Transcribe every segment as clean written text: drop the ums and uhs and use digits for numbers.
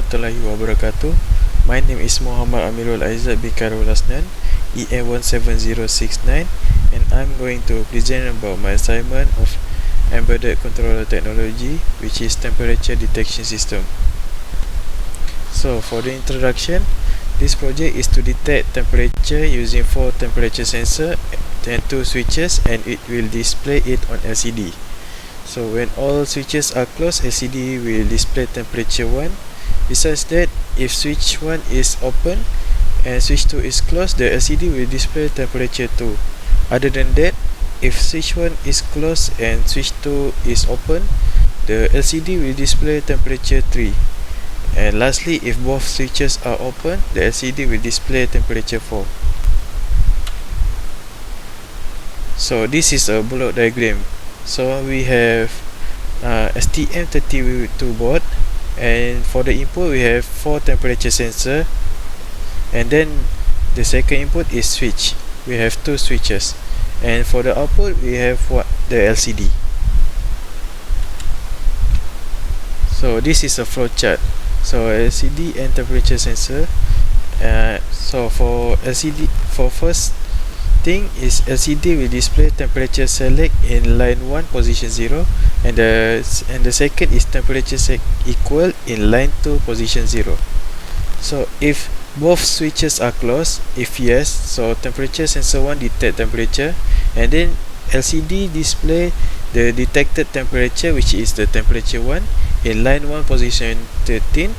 warahmatullahi wabarakatuh. My name is Muhammad Amirul Aizat bin Khairul Asnan, EN17069, and I'm going to present about my assignment of Embedded Controller Technology, which is Temperature Detection System. So for the introduction, this project is to detect temperature using 4 temperature sensors and 2 switches, and it will display it on LCD. So when all switches are closed, LCD will display temperature 1. Besides that, if switch 1 is open and switch 2 is closed, the LCD will display temperature 2. Other than that, if switch 1 is closed and switch 2 is open, the LCD will display temperature 3. And lastly, if both switches are open, the LCD will display temperature 4. So this is a block diagram. So we have STM32 board, and for the input we have 4 temperature sensor, and then the second input is switch. We have 2 switches, and for the output we have the LCD. So this is a flow chart. So LCD and temperature sensor. So for LCD, for first thing is LCD will display temperature select in line 1 position 0, and the second is temperature equal in line 2 position 0. So if both switches are closed, if yes, so temperature sensor 1 detect temperature, and then LCD display the detected temperature, which is the temperature 1 in line 1 position 13,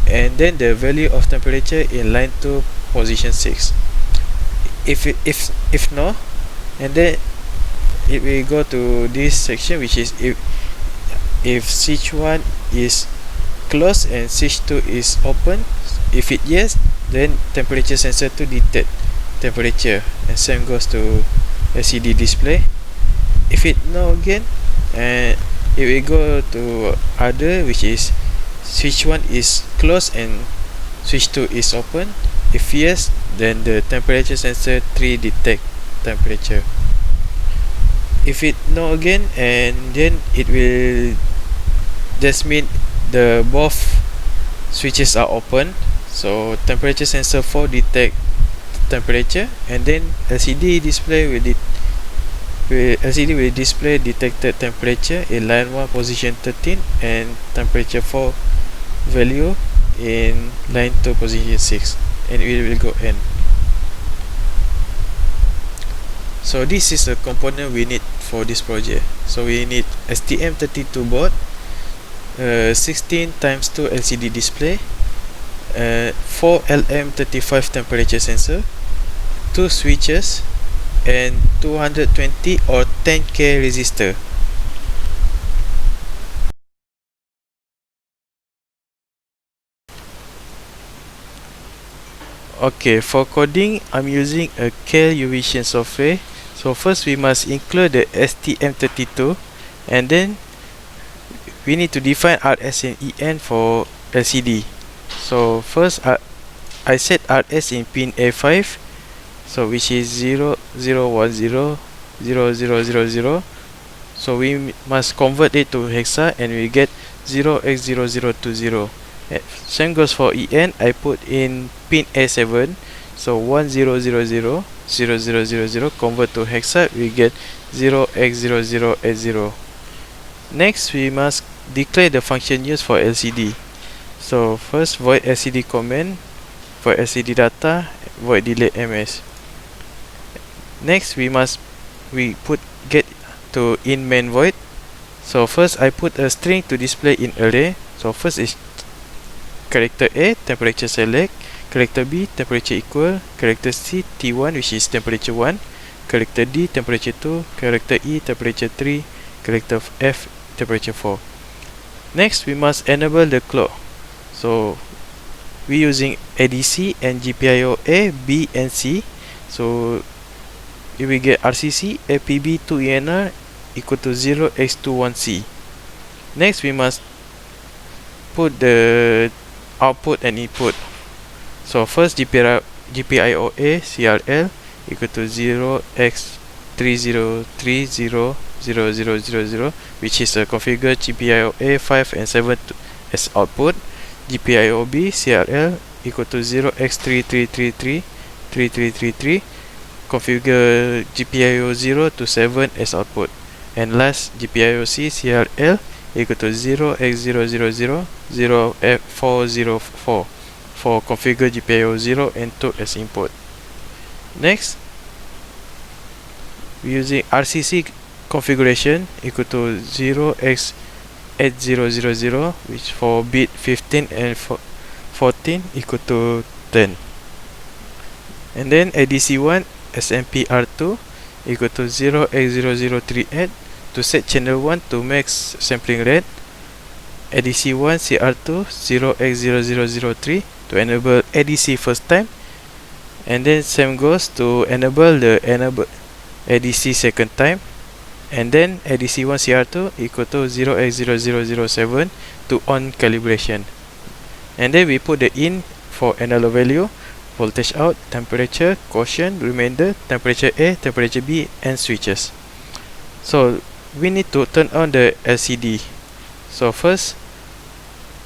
and then the value of temperature in line 2 position 6. If no, and then it will go to this section, which is if switch 1 is closed and switch 2 is open. If it yes, then temperature sensor 2 detect temperature, and same goes to LCD display. If it no again, and it will go to other, which is switch 1 is closed and switch 2 is open. If yes, then the temperature sensor 3 detect temperature. If it no again, and then it will just mean the both switches are open. So temperature sensor 4 detect temperature, and then LCD display will LCD will display detected temperature in line 1 position 13 and temperature 4 value in line 2 position 6, and it will go N. So this is the component we need for this project. So we need STM32 board, 16 x 2 LCD display, 4 LM35 temperature sensor, 2 switches, and 220 or 10K resistor. Okay, for coding, I'm using a Cal UVision software. So first we must include the STM32, and then we need to define RS and EN for LCD. So first I set RS in pin A5, so which is 0010 0000. So we must convert it to hexa, and we get 0x0020. Same goes for EN. I put in pin A7, so 1000 0000, convert to hexa, we get 0x0080. Next, we must declare the function used for LCD. So first, void LCD command, void LCD data, void delete ms. Next, we put get to in main void. So first, I put a string to display in array. So first is character A, temperature select, character B, temperature equal, character C, T1, which is temperature 1, character D, temperature 2, character E, temperature 3, character F, temperature 4. Next, we must enable the clock. So we using ADC and GPIO A, B, and C. So if we get RCC, APB 2ENR equal to 0x21C. Next, we must put the output and input. So first, GPIO A CRL equal to 0x30300000, which is a configure GPIO A 5 and 7 as output. GPIOB CRL equal to 0x33333333. Configure GPIO 0 to 7 as output. And last, GPIOC CRL equal to 0x00000404 for configure GPIO 0 and 2 as input. Next, using RCC configuration equal to 0x8000, which for bit 15 and 14 equal to 10. And then ADC1 SMPR2 equal to 0x0038 to set channel 1 to max sampling rate. ADC1 CR2 0x0003 to enable ADC first time. And then same goes to enable the enable ADC second time. And then ADC1 CR2 equal to 0x0007 to on calibration. And then we put the in for analog value, voltage out, temperature, quotient, remainder, temperature A, temperature B, and switches. So we need to turn on the LCD. So first,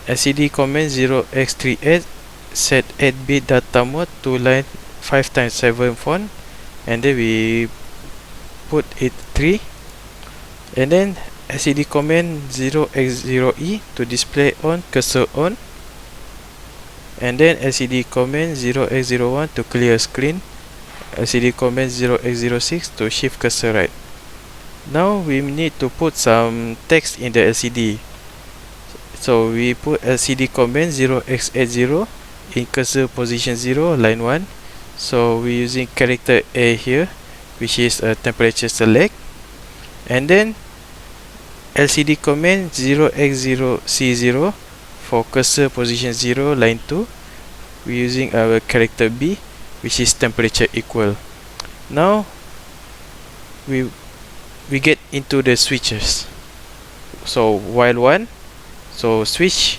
LCD command 0x38 set 8-bit data mode to line 5x7 font, and then we put it 3. And then LCD command 0x0E to display on, cursor on. And then LCD command 0x01 to clear screen. LCD command 0x06 to shift cursor right. Now we need to put some text in the LCD. So we put LCD command 0x80 in cursor position 0, line 1. So we're using character A here, which is a temperature select. And then LCD command 0x0C0 for cursor position 0, line 2. We're using our character B, which is temperature equal. Now we get into the switches. So while 1, so switch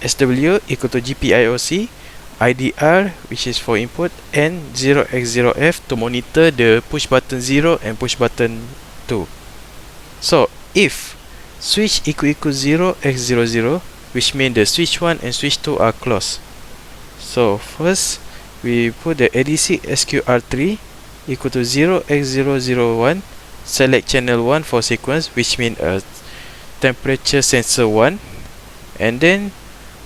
SW equal to GPIOC, IDR, which is for input, and 0x0F to monitor the push button 0 and push button 2. So if switch equal 0x00, which means the switch 1 and switch 2 are closed. So first we put the ADC SQR3 equal to 0x001, select channel 1 for sequence, which means temperature sensor 1. And then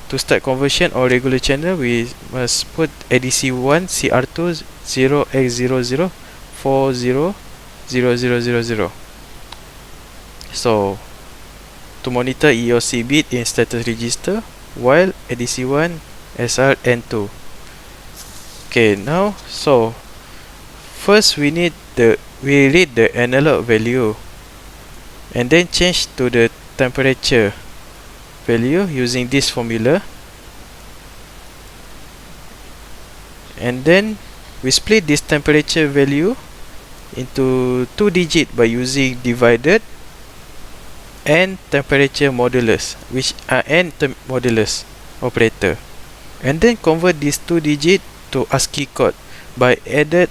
to start conversion or regular channel, we must put ADC1 CR2 0x00400000. So to monitor EOC bit in status register, while ADC1 SR N2. Okay, now so first we read the analog value and then change to the temperature value using this formula. And then we split this temperature value into 2 digits by using divided and temperature modulus, which are n modulus operator. And then convert these 2 digits to ASCII code by added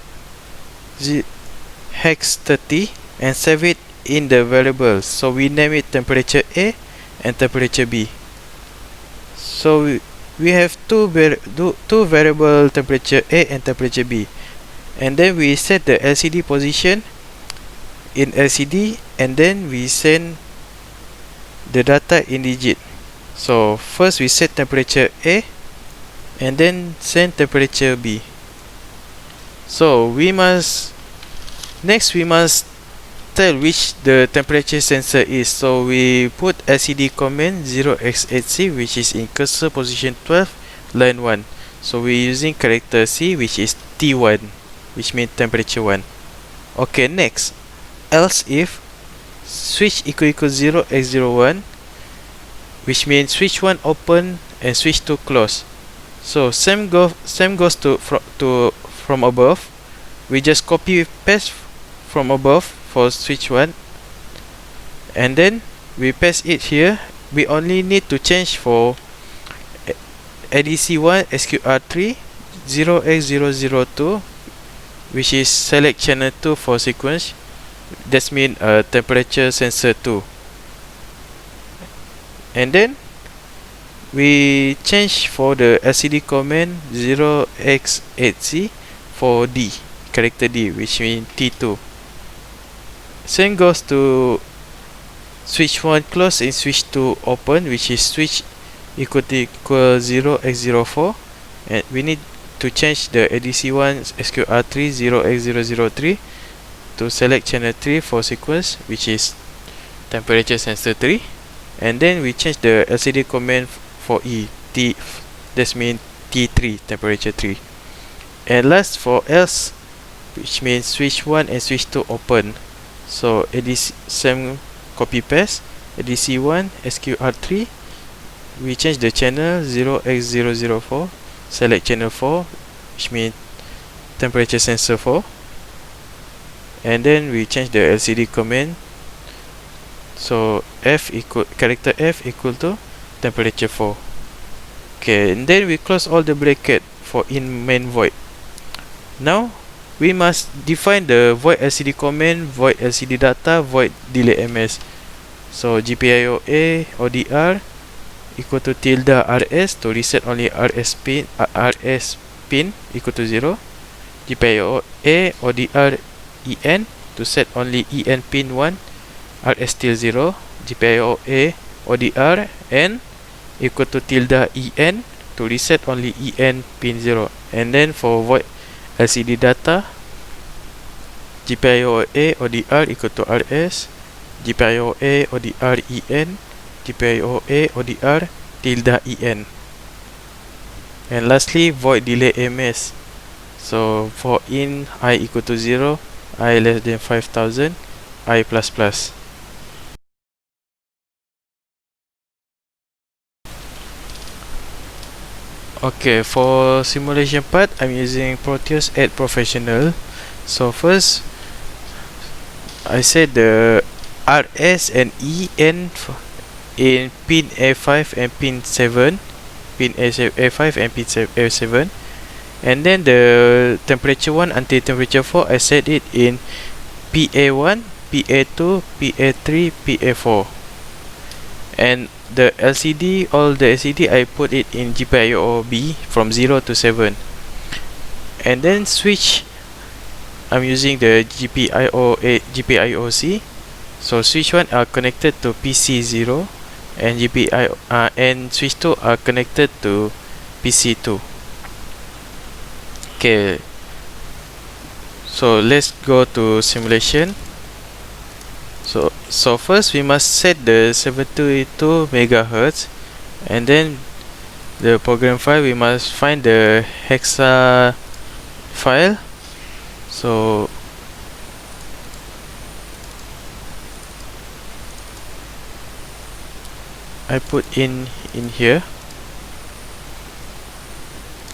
hex 30 and save it in the variables. So we name it temperature A and temperature B. So we have two variable, temperature A and temperature B. And then we set the LCD position in LCD, and then we send the data in digit. So first we set temperature A and then send temperature B. So we must tell which the temperature sensor is. So we put LCD command 0x8C, which is in cursor position 12, line 1. So we're using character C, which is T1, which means temperature 1. Okay, next, else if switch equal 0x01, which means switch 1 open and switch 2 close. So same goes to from above. We just copy paste from above for switch 1, and then we paste it here. We only need to change for ADC1 SQR3 0x002, which is select channel 2 for sequence. That means temperature sensor 2. And then we change for the LCD command 0x8c for D, character D, which means T2. Same goes to switch 1 close and switch 2 open, which is switch equal 0x04, and we need to change the ADC1 SQR3 0x003 to select channel 3 for sequence, which is temperature sensor 3, and then we change the LCD command for E, T, that means T3, temperature 3. And last for else, which means switch 1 and switch 2 open. So ADC, same copy paste, ADC1 SQR3, we change the channel 0x004, select channel 4, which means temperature sensor 4, and then we change the LCD command, so character F equal to temperature 4. Okay, and then we close all the bracket for in main void. Now we must define the void LCD command, void LCD data, void delay ms. So GPIO-A ODR equal to tilde RS to reset only RS pin equal to 0. GPIO-A ODR EN to set only EN pin 1, RS still 0. GPIO-A ODR N equal to tilde EN to reset only EN pin 0. And then for void LCD data, GPIO-A ODR equal to RS, GPIO-A ODR EN, GPIO-A ODR tilde EN. And lastly, void delay ms. So for in I equal to 0, I less than 5000, I plus plus. Okay, for simulation part, I'm using Proteus 8 Professional. So first, I set the RS and EN in pin A5 and pin 7, pin A5 and pin A7, and then the temperature 1 until temperature 4, I set it in PA1, PA2, PA3, PA4, and the LCD, all the LCD, I put it in GPIO-B from 0 to 7. And then switch, I'm using the GPIO-C. So switch 1 are connected to PC0, and and switch 2 are connected to PC2. Okay, so let's go to simulation. So first we must set the 722 megahertz, and then the program file, we must find the hexa file. So I put in here.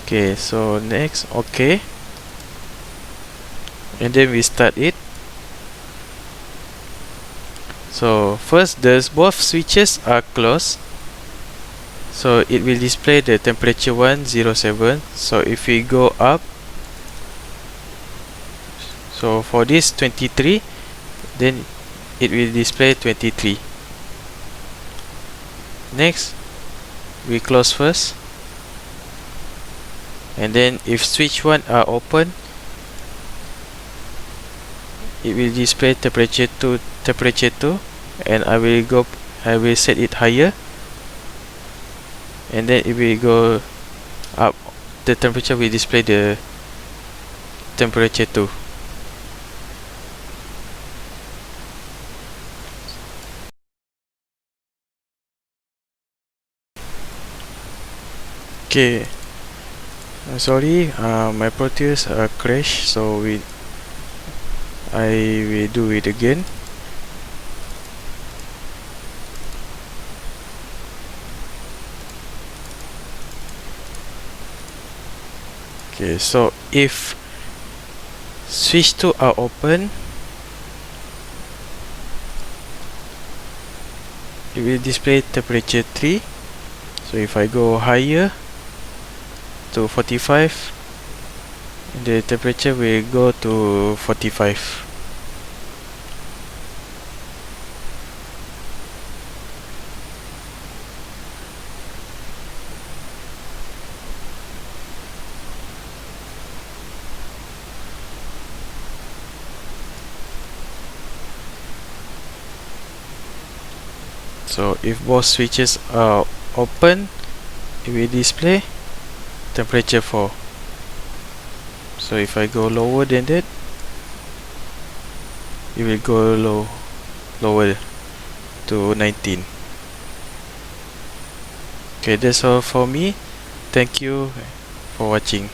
Okay, so next, okay, and then we start it. So first, both switches are closed, so it will display the temperature 107. So if we go up, so for this 23, then it will display 23. Next, we close first, and then if switch 1 are open, it will display temperature 2, and I will set it higher, and then it will go up, the temperature will display the temperature 2. Okay, sorry, my Proteus crashed, so I will do it again. Okay, so if switch 2 are open, it will display temperature 3. So if I go higher to 45, the temperature will go to 45. So if both switches are open, it will display temperature 4. So if I go lower than that, it will go lower to 19. Okay, that's all for me. Thank you for watching.